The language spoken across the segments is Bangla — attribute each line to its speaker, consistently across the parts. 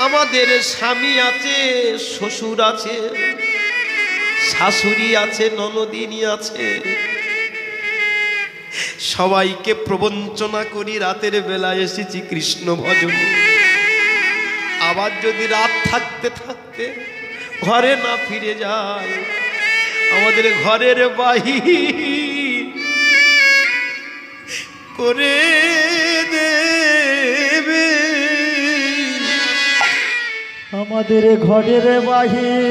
Speaker 1: আমাদের স্বামী আছে, শ্বশুর আছে, শাশুড়ি আছে, ননদিনী আছে, সবাইকে প্রবঞ্চনা করি রাতের বেলা এসেছি কৃষ্ণ ভজনে। আবার যদি রাত থাকতে থাকতে ঘরে না ফিরে যায়, আমাদের ঘরের বাহির করে দেবে,
Speaker 2: আমাদের ঘরের বাহির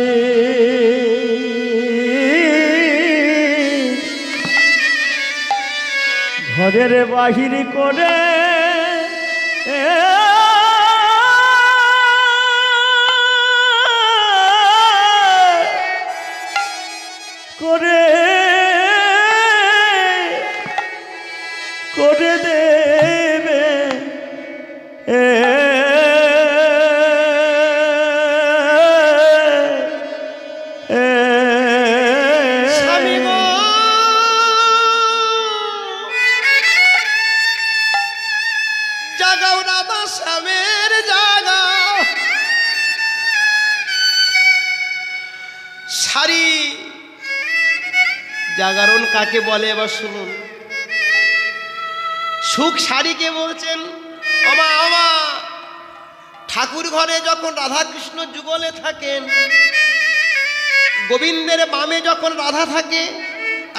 Speaker 2: করে করে দেবে।
Speaker 1: জাগাও রাধা শ্যামের জাগাও। সারি জাগরণ কাকে বলে এবার শুনুন। সুখ সারিকে বলছেন আমা আমা। ঠাকুর ঘরে যখন রাধাকৃষ্ণ যুগলে থাকেন, গোবিন্দের বামে যখন রাধা থাকে,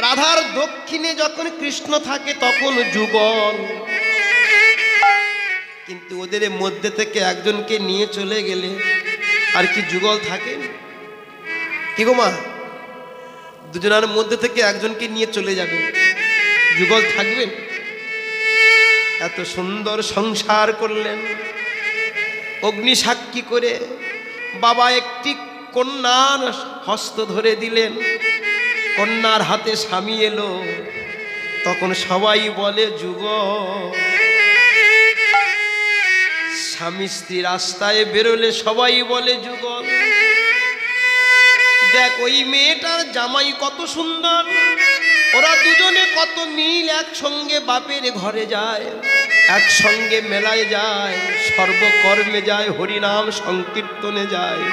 Speaker 1: রাধার দক্ষিণে যখন কৃষ্ণ থাকে, তখন যুগল। কিন্তু ওদের মধ্যে থেকে একজনকে নিয়ে চলে গেলে আর কি যুগল থাকে? কি গো মা, দুজনের মধ্যে থেকে একজনকে নিয়ে চলে যাবে, যুগল থাকবেন? এত সুন্দর সংসার করলেন, অগ্নি সাক্ষী করে বাবা একটি কন্যার হস্ত ধরে দিলেন, কন্যার হাতে স্বামী এলো, তখন সবাই বলে যুগল। স্বামী স্ত্রী রাস্তায় বেরোলে সবাই বলে যুগল। দেখ ওই মেয়েটার জামাই কত সুন্দর, ওরা দুজনে কত মিল, একসঙ্গে বাপের ঘরে যায়, একসঙ্গে মেলায় যায়, সর্বকর্মে যায়, হরিনাম সংকীর্তনে যায়।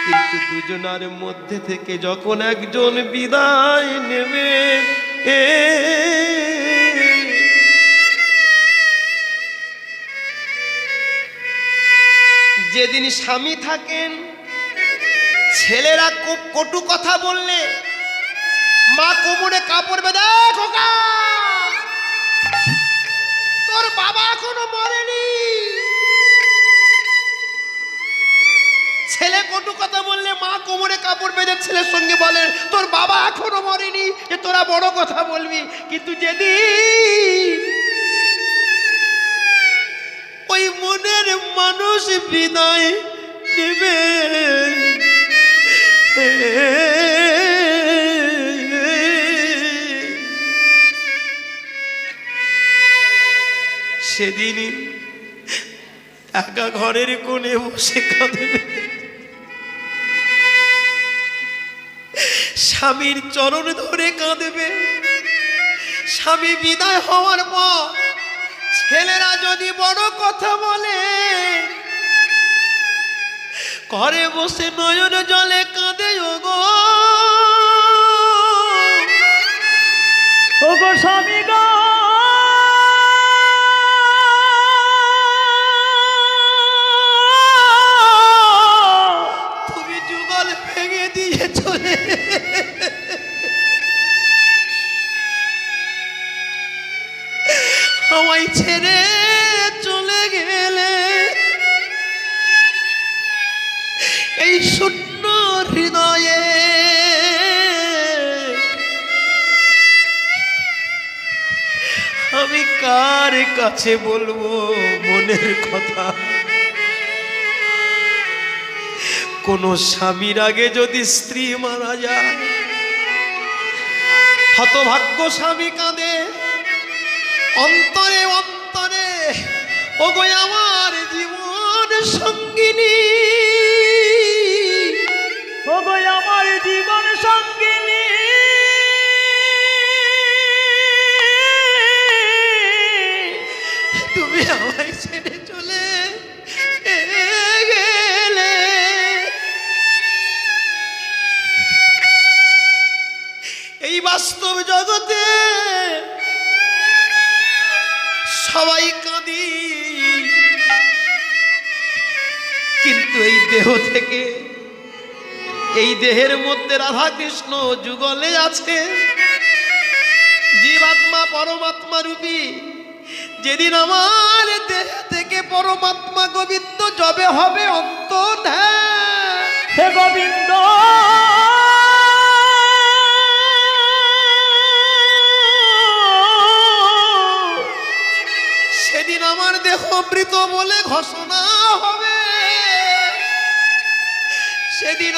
Speaker 1: কিন্তু দুজনের মধ্যে থেকে যখন একজন বিদায় নেবে, যেদিন স্বামী থাকেন, ছেলেরা খুব কটু কথা বললে মা কোমরে কাপড় বেঁধে, খোকা তোর বাবা এখনো মরেনি। ছেলে কটু কথা বললে মা কোমরে কাপড় বেঁধে ছেলের সঙ্গে বলেন তোর বাবা এখনো মরেনি, যে তোরা বড় কথা বলবি। কিন্তু যেদিন ওই মনের মানুষ বিদায় নেবে, সেদিনই একা ঘরের কোণে বসে কাঁদবে, স্বামীর চরণ ধরে কাঁদবে। স্বামী বিদায় হওয়ার পর ছেলেরা যদি বড় কথা বলে, ঘরে বসে নয়ন জলে কাঁদে, ওগো
Speaker 2: ওগো স্বামী গো,
Speaker 1: তুমি যুগল ভেঙে দিয়ে চলে, আমায় ছেড়ে চলে গেলে। এই শূন্য হৃদয়ে আমি কার কাছে বলবো মনের কথা? কোন স্বামীর আগে যদি স্ত্রী মারা যায়, হতভাগ্য স্বামী কাঁদে অন্তরে অন্তরে, ওগো আমার জীবন সঙ্গিনী,
Speaker 2: ওগো আমার জীবন সঙ্গিনী,
Speaker 1: তুমি আমায় ছেড়ে চলে বাস্তব জগতে সবাই কাঁদি, কিন্তু এই দেহ থেকে, এই দেহের মধ্যে রাধা কৃষ্ণ যুগলে আছে। জীবাত্মা পরমাত্মা রূপী, যেদিন আমার দেহ থেকে পরমাত্মা গোবিন্দ যবে হবে অন্তর্ধান,
Speaker 2: হে গোবিন্দ
Speaker 1: সেদিন আমার দেহ মৃত বলে ঘোষণা হবে। সেদিন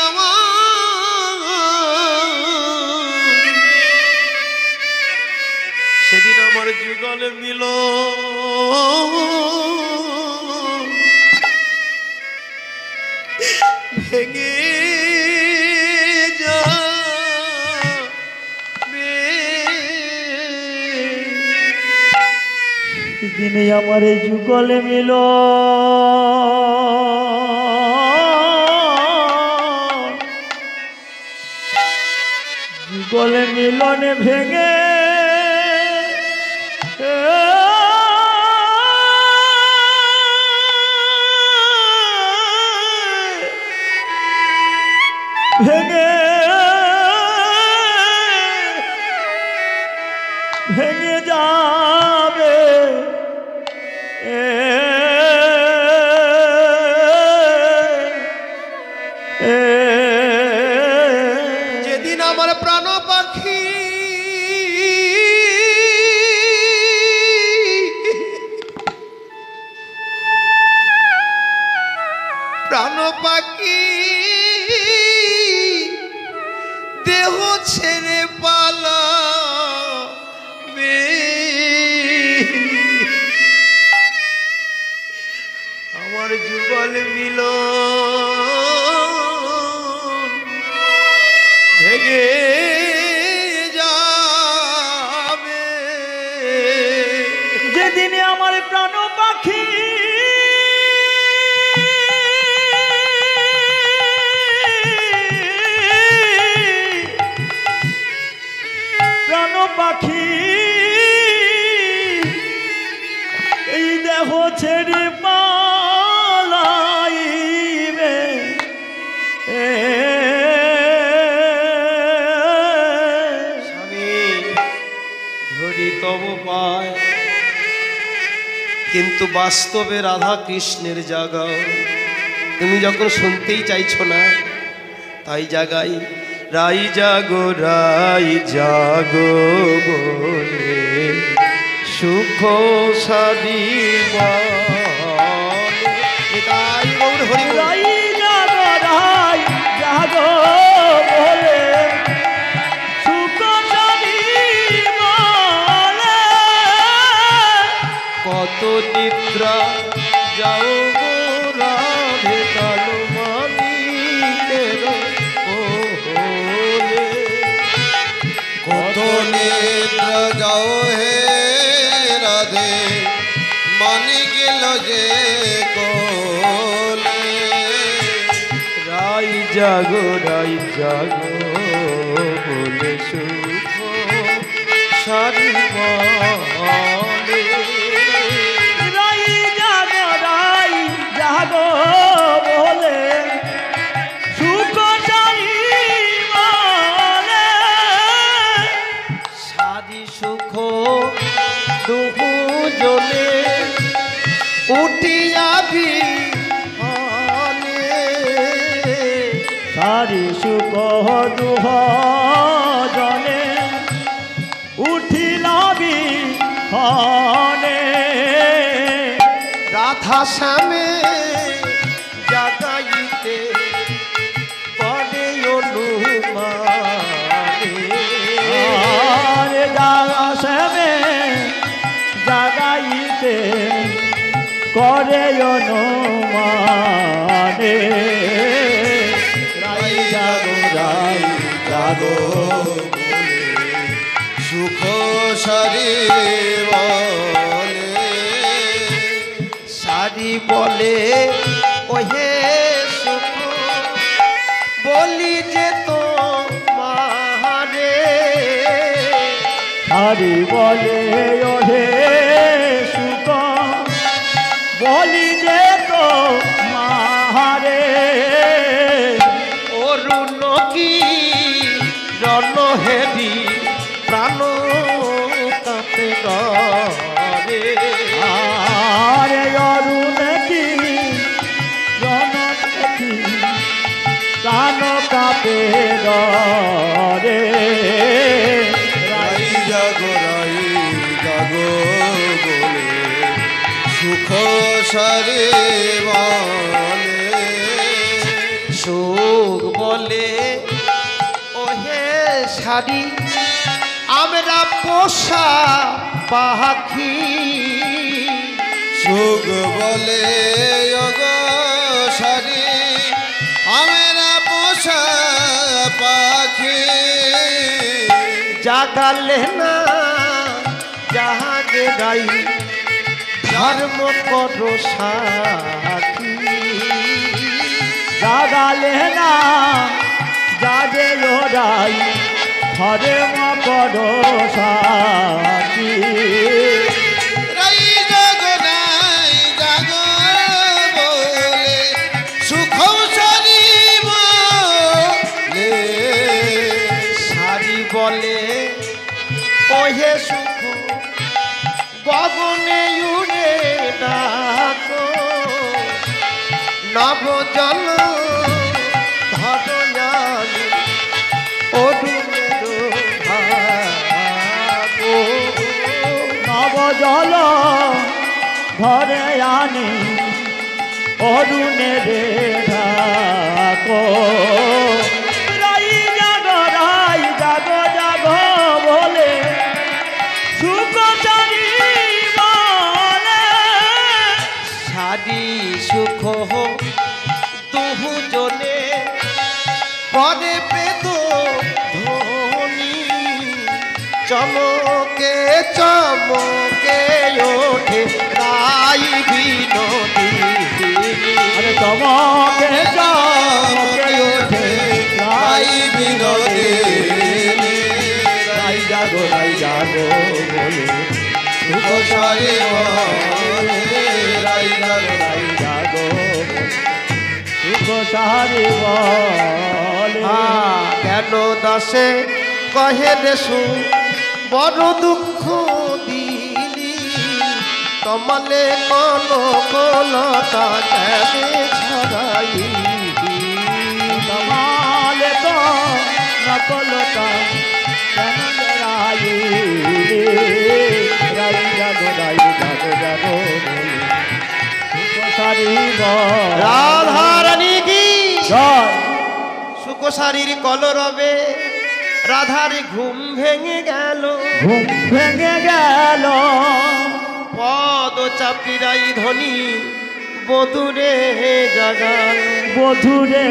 Speaker 1: আমার যুগলে মিল ভেঙে যাবে।
Speaker 2: দিনে আমার এই যুগলে মিল যুগলে মিলনে ভেঙে ভেঙে ভেঙে যাবে।
Speaker 1: যেদিন আমার প্রাণ পাখি প্রাণ পাখি দেহ ছেড়ে পালাবে, আমার যুগল মিল ভেঙে যাবে।
Speaker 2: যেদিনে আমার প্রাণ পাখি পাখি এই দেহ ছেড়ে পালাইবে,
Speaker 1: স্বামী ধরি তব পায়, কিন্তু বাস্তবে রাধা কৃষ্ণের জাগাও। তুমি যখন শুনতেই চাইছো না, তাই জাগাই। রাই জাগো বলে সুখ সাদিব।
Speaker 2: রাই জাগো বলে সুখ সাদিব।
Speaker 1: কত নিদ্রা যাও গো রাধে কালো মালিকের কোলে।
Speaker 3: কত নিদ্রা যাও হে রাধে মানিক লজে কোলে।
Speaker 1: রাই জাগো বলে সুখ সারিব।
Speaker 2: রাই জাগো বলে সুখ সারিব।
Speaker 1: সারি সুখ দুহু জলে উঠিয়াবি
Speaker 2: সারি সুখ দুহ জনে উঠিলাবি হনে।
Speaker 1: রাধা শ্যামে জাগাইতে পরে অনুমানে।
Speaker 2: দাদা শ্যামে জাগাইতে করে অনুমানে। রাই জাগো
Speaker 3: সুখ সারি বলে।
Speaker 1: সারি বলে ওহে সুখ বলি যে তো মারে।
Speaker 2: হরি বলে ওহে সুখ বলি যে তো মারে
Speaker 1: অরুণ কি রণ হেবি প্রাণ কাপে রে।
Speaker 2: আরে অরুণ কি জনকি প্রাণ কাপে রে
Speaker 3: রাই জাগো বলে সুখ সারে বলে
Speaker 1: সুখ বলে ওহে শাড়ি আমরা পোষা পাখি।
Speaker 3: সুখ বলে অগ সারি আমরা পোষা পাখি
Speaker 1: জাগালে না জাহাগে গাই ধর্ম করো সাথী।
Speaker 2: জাগালে না জাগে ওরাই হরে মকর সাথী
Speaker 3: রাই জাগো বলে সুখ সারি বলে
Speaker 1: সারি বলে ওহে সুখ গগনে উড়ে ডাকো নব জল ধরয়ালি অরুণের ভাগো।
Speaker 2: নব জল ধরে আনি অরুণে রে ঢাকো রাই জাগো বলে সুখ চারি বলে
Speaker 1: সারি সুখ দুহু জনে পদে পেত ধনী চমকে চমকে ওঠে রাই বিনোদিনী।
Speaker 2: আরে চমকে চমকে ওঠে
Speaker 3: রাই বিনোদিনী
Speaker 2: রাই জাগো বলে
Speaker 3: সুখ সারি বলে রাই
Speaker 2: জাগো সুখ সারি বলে
Speaker 1: কেন দাসে কহে দেশু বড় দুঃখ দিলি কমলে কোন কলতা কেনে ছড়াই।
Speaker 2: কমালে তো নকলতা কেন রাই জাগো বলে সুখ সারি বলে
Speaker 1: রাধা রানী কি
Speaker 2: জয়
Speaker 1: সুকোসারির কলরবে রাধার ঘুম ভেঙে গেল।
Speaker 2: ঘুম ভেঙে গেল
Speaker 1: পদ চাপিরাই ধনী বধুরে জাগাল।
Speaker 2: বধুরে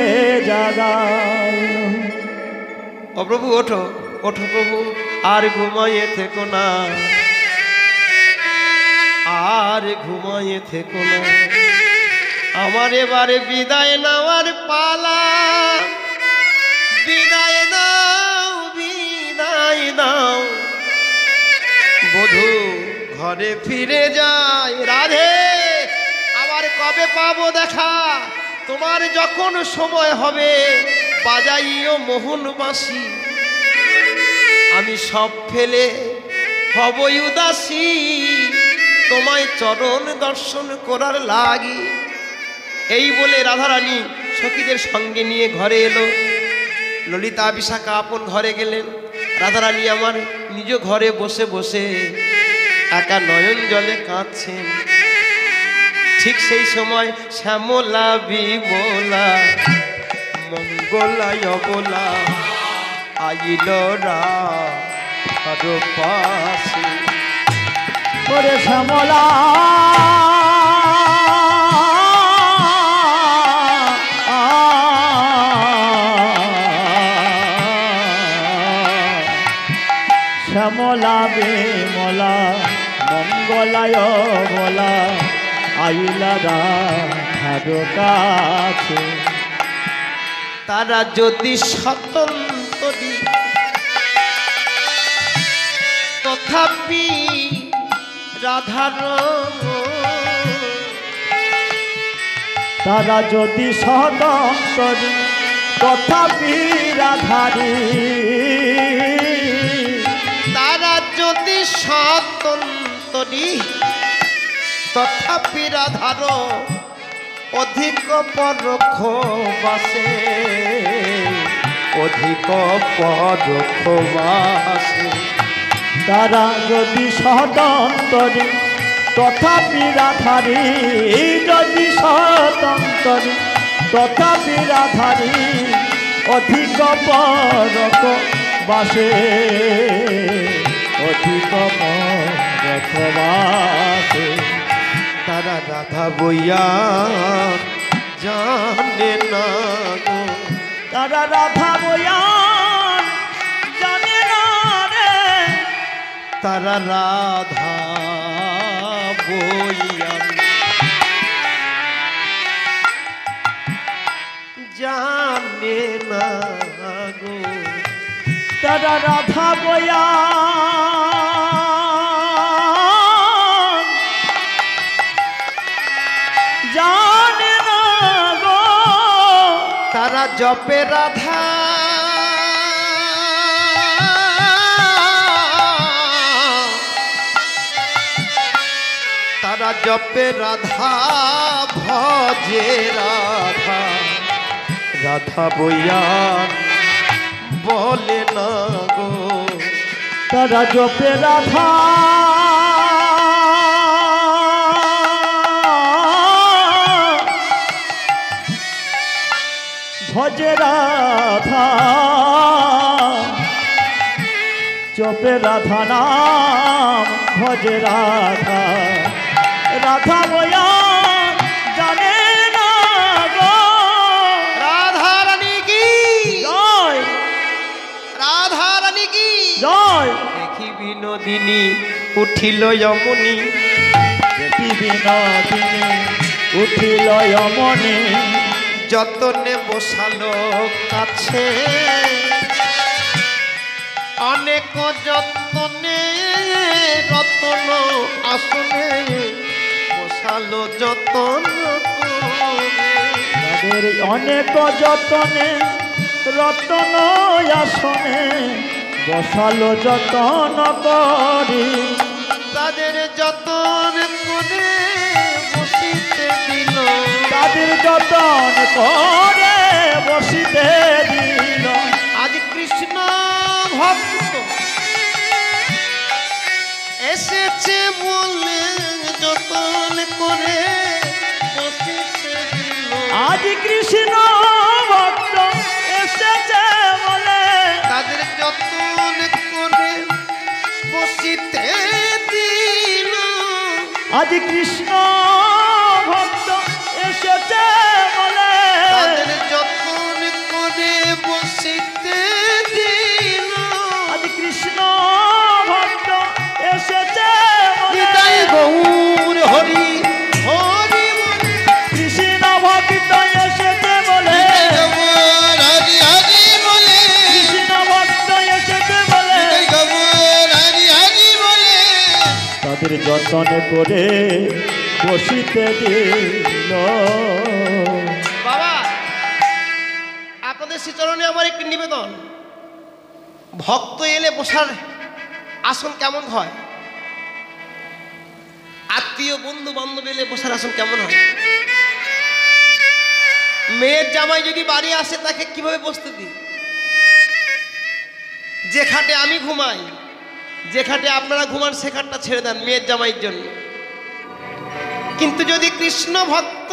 Speaker 2: জাগাল
Speaker 1: ও প্রভু ওঠো ওঠো প্রভু আর ঘুমাইয়ে থেকো না আর ঘুমাইয়ে থেকো না আমার এবারে বিদায় নেওয়ার পালা। বিদায় দাও বধূ ঘরে ফিরে যায়। রাধে আবার কবে পাবো দেখা তোমার যখন সময় হবে বাজাইও মোহন বাঁশি। আমি সব ফেলে হবই উদাসী তোমায় চরণ দর্শন করার লাগি। এই বলে রাধারানী সখীদের সঙ্গে নিয়ে ঘরে এলো। ললিতা বিশাখা আপন ঘরে গেলেন। রাধারানী আমার নিজ ঘরে বসে বসে একা নয়ন জলে কাঁদছেন। ঠিক সেই সময় শ্যামলা বিমলা মঙ্গলায় বলা আইল রাধার পাশে।
Speaker 2: করে শ্যামলা শ্যামলা বিমলা মঙ্গলায় বলা আইলা রাধার কাছে।
Speaker 1: তারা যদি স্বতন্ত্রী তথাপি রাধার
Speaker 2: তারা যদি সদন্তরি তথাপি রাধারি
Speaker 1: তারা যদি স্বতন্ত্রী তথাপি রাধার অধিক পরোক্ষ বাসে অধিক পরোক্ষ বাসে
Speaker 2: তারা যদি সদন্তরি তথাপি রাধারি যদি সদন্তরি তথাপি রাধারি অধিক পরক বাসে অধিক পরক বাসে
Speaker 1: তারা রাধা বইয়া জানে না গো
Speaker 2: তারা রাধা বয়ান জানে না রে
Speaker 1: তারা রাধা বইয়া জানে না গো
Speaker 2: তারা রাধা বয়ান জানে না গো
Speaker 1: তারা জপে রাধা তারা জপে রাধা ভজে রাধা রাধা বইয়া বলে না গো
Speaker 2: তারা জপে রাধা ভজে রাধা জপে রাধা নাম ভজে রাধা রাধা বয়া জানে না গো
Speaker 1: রাধা রানী কি
Speaker 2: জয়
Speaker 1: রাধা রানী কি
Speaker 2: জয়
Speaker 1: দেখি বিনোদিনী উঠিল যমুনি
Speaker 2: দেখি বিনোদিনী উঠিল যমুনি
Speaker 1: যতনে বসালো কাছে অনেক যতনে রতন আসনে বসালো যতন
Speaker 2: তাদের অনেক যতনে রতন আসনে বসালো যতন করি
Speaker 1: তাদের যতন করে বসিতে দিল
Speaker 2: তাদের যতন করে বসিতে দিল
Speaker 1: আজ কৃষ্ণ ভক্ত এসেছে বলে যতন করে বসিতে দিল
Speaker 2: আজ কৃষ্ণ ভক্ত এসেছে বলে
Speaker 1: তাদের যতন করে বসিতে দিল
Speaker 2: আজ কৃষ্ণ ভক্ত এসেছে বলে
Speaker 1: তাদের যতন করে বসিতে দিল
Speaker 2: আজ কৃষ্ণ ভক্ত এসেছে বলে
Speaker 1: হৃদয় গৌর হরি হরি বলে
Speaker 2: কৃষ্ণ ভক্ত এসেছে বলে
Speaker 3: হরি হরি বলে
Speaker 2: কৃষ্ণ ভক্ত এসেছে বলে
Speaker 3: হরি হরি বলে
Speaker 2: তাদের যতন করে বসিতে দিল
Speaker 1: বাবা আপনাদের শ্রীচরণে আমার একটি নিবেদন ভক্ত এলে বসার আসন কেমন হয় আত্মীয় বন্ধু বান্ধব এলে বসার আসন কেমন হয় মেয়ের জামাই যদি বাড়ি আসে তাকে কিভাবে বসতে দিই যে খাটে আমি ঘুমাই যে খাটে আপনারা ঘুমান সে খাটটা ছেড়ে দেন মেয়ের জামাইয়ের জন্য কিন্তু যদি কৃষ্ণ ভক্ত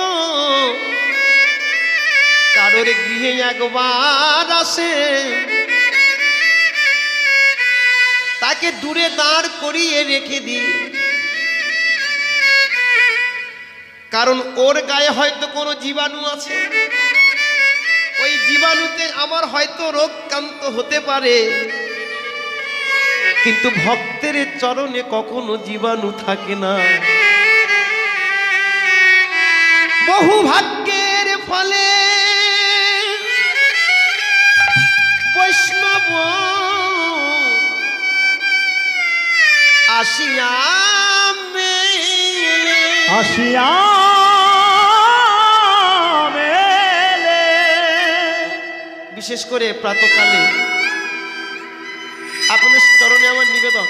Speaker 1: কারোর গৃহে একবার আসে তাকে দূরে দাঁড় করিয়ে রেখে দিই কারণ ওর গায়ে হয়তো কোনো জীবাণু আছে ওই জীবাণুতে আমার হয়তো রোগক্রান্ত হতে পারে কিন্তু ভক্তের চরণে কখনো জীবাণু থাকে না বহু ভাগ্যের ফলে বৈষ্ণব আসিয়া মেলে
Speaker 2: আসিয়া মেলে।
Speaker 1: বিশেষ করে প্রাতকালে আপনাদের চরণে আমার নিবেদন,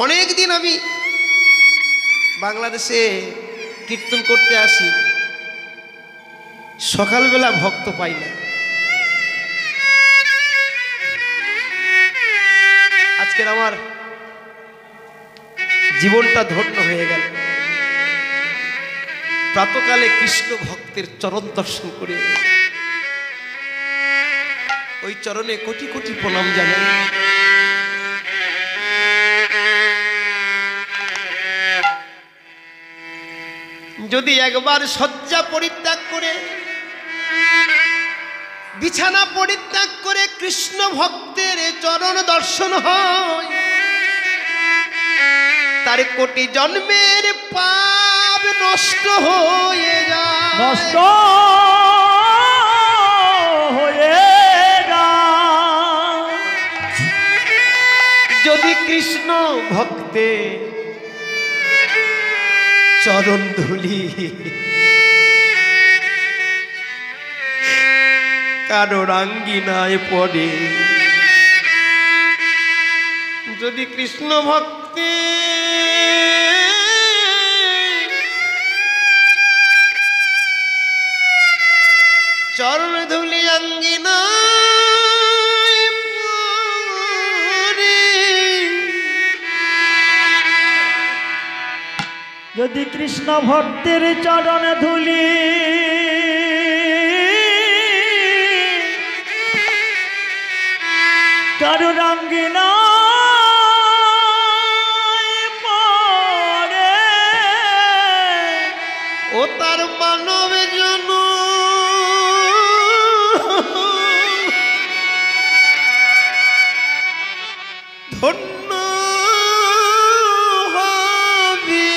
Speaker 1: অনেক দিন আমি বাংলাদেশে কীর্তন করতে আসি, সকালবেলা ভক্ত পাই না। আজকের আমার জীবনটা ধন্য হয়ে গেল, প্রাতকালে কৃষ্ণ ভক্তের চরণ দর্শন করে ওই চরণে কোটি কোটি প্রণাম জানাই। যদি একবার শয্যা পরিত্যাগ করে, বিছানা পরিত্যাগ করে কৃষ্ণ ভক্তের চরণ দর্শন হয়, তার কোটি জন্মের পাপ নষ্ট হয়ে যায়,
Speaker 2: নষ্ট হয়ে যায়।
Speaker 1: যদি কৃষ্ণ ভক্তে চরণ ধুলি কারোর আঙ্গিনায় পড়ে, যদি কৃষ্ণ ভক্তে চরণ ধুলি আঙ্গিনায় পড়ে,
Speaker 2: যদি কৃষ্ণ ভক্তের চরণ ধুলি কারুর আঙ্গিনায় পড়ে,
Speaker 1: ও তার মানব জন ধন্য হবে।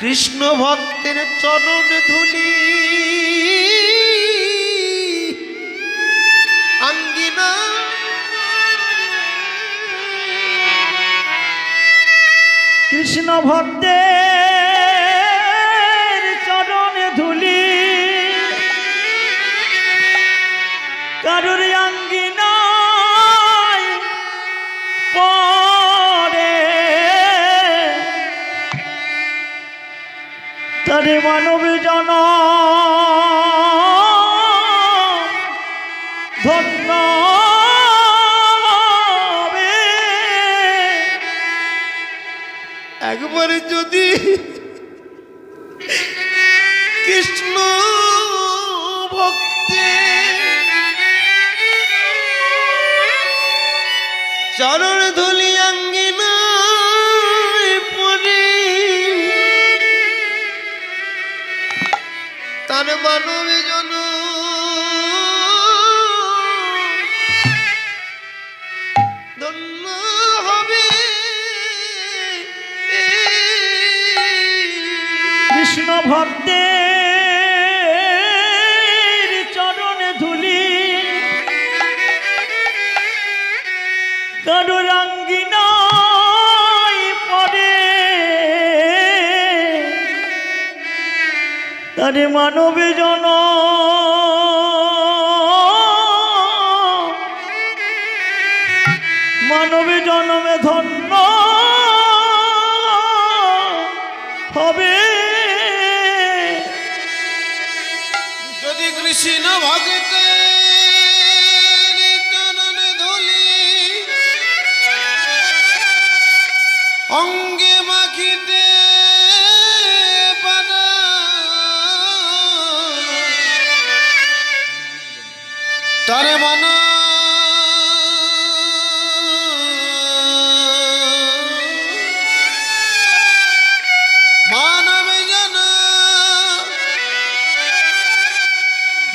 Speaker 1: কৃষ্ণ ভক্তের চরণ ধুলি আঙ্গিনা,
Speaker 2: কৃষ্ণ ভক্তের চরণ ধুলি কারুর আঙ্গিনায় পড়ে, তারে মানব জন ধন্য হবে।
Speaker 1: একবারে যদি কৃষ্ণ ভক্তে চরণ ধুলি আঙ্গিনায় পড়ে, তার মানব জন ধন্য হবে।
Speaker 2: কৃষ্ণ ভক্তের চরণ ধুলি কারুর আঙ্গিনায় পড়ে, তারে মানব জন মানব জন্মে ধন্য হবে।
Speaker 3: যদি কৃষ্ণ ভক্তের চরণ ধুলি অঙ্গে মাখিতে পারা, তারে মানা মানবে জানা,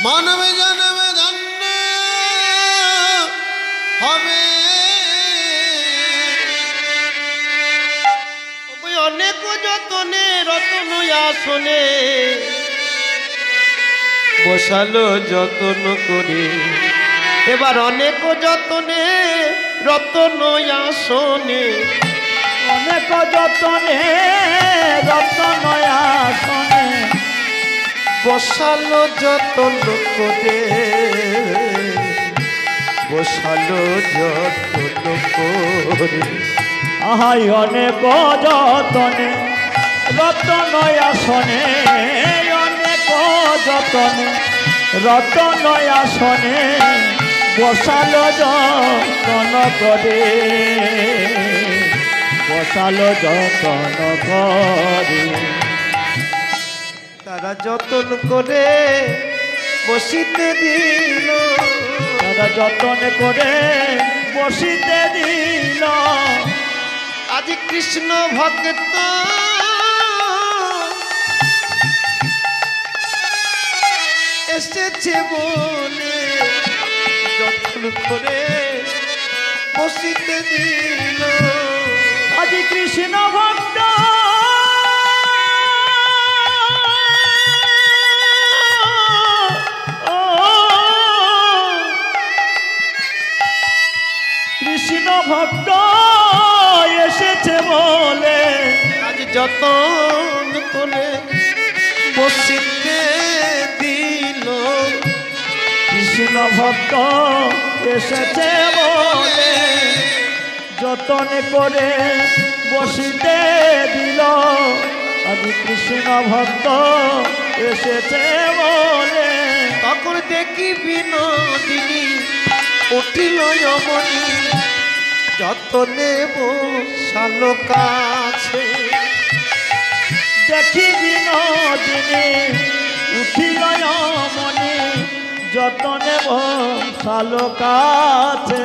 Speaker 3: মানবে জন্মে ধন্য হবে।
Speaker 1: ওই অনেক যতনে রতন আসনে বসালো যতন করে, এবার অনেক যতনে রতন আসনে
Speaker 2: অনেক যতনে রতন আসনে
Speaker 1: বসালো যতন করে বসালো যতন করে
Speaker 2: আহাই অনেক যতনে রতন আসনে অনেক যতনে রতন আসনে বসালো যতন করে বসালো যতন করে
Speaker 1: তারা যতন করে বসিতে দিল
Speaker 2: তারা যতন করে বসিতে দিল
Speaker 1: আজ কৃষ্ণ ভক্ত এসেছে বলে যতন করে বসিতে দিল
Speaker 2: আজ কৃষ্ণ ভক্ত কৃষ্ণ ভক্ত এসেছে বলে
Speaker 1: আজ যতন করে বসিতে দিল
Speaker 2: কৃষ্ণ ভক্ত এসেছে বলে যতন করে বসিতে দিল আজ কৃষ্ণ ভক্ত এসেছে বলে
Speaker 1: তখন দেখি বিনোদিনী উঠিল যমনী যতনে বসালো কাছে
Speaker 2: দেখি বিনোদিনী উঠিল মনে যতনে বসালো কাছে